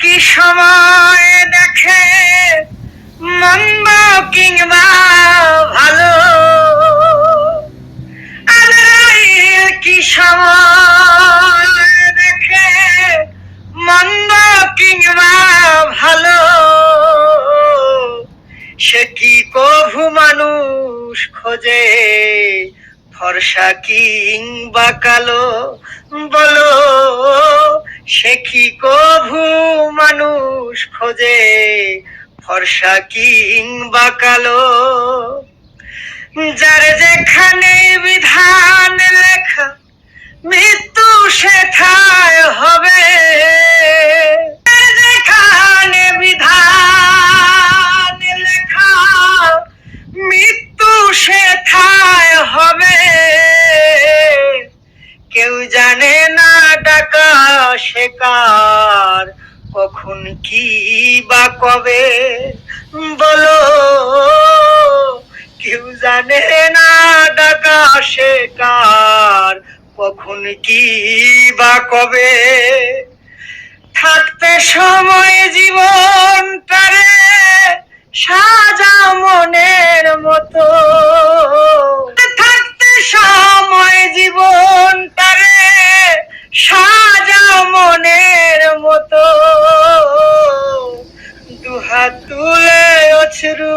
কি সময় দেখে মন্দ কিংবা ভালো, আজরাইল কি সময় দেখে মন্দ কিংবা ভালো, সে কি কভু মানুষ খোঁজে ফর্সা কিংবা কালো, বলো সে কি কভু মানুষ খোঁজে ফর্সা কিংবা কালো। যার যেখানে বিধান লেখা মৃত্যু সেথায় হবে, যার যেখানে বিধান লেখা মৃত্যু সেথায় হবে, কেউ জানে না ডাকা শেকার কখন কি বা কবে, বলো কেউ জানে না ডাকা শেকার কখন কি বা কবে। থাকতে সময় জীবনটারে সাজাও মনের মতো, থাকতে সময় জীবনটারে সাজাও মনের মতো, দুহাত তুলে অশ্রু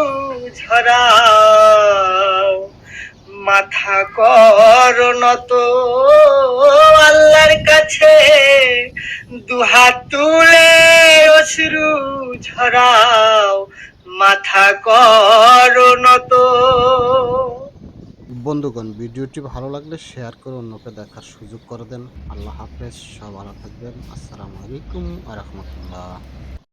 ঝরাও মাথা কর নত আল্লাহর কাছে, দুহাত তুলে অশ্রু ঝরাও মাথা কর নত। বন্ধুগণ, ভিডিওটি ভালো লাগলে শেয়ার করে অন্যকে দেখার সুযোগ করে দেন। আল্লাহ হাফেজ, সব ভালো থাকবেন। আসসালামু আলাইকুম ওয়া রাহমাতুল্লাহ।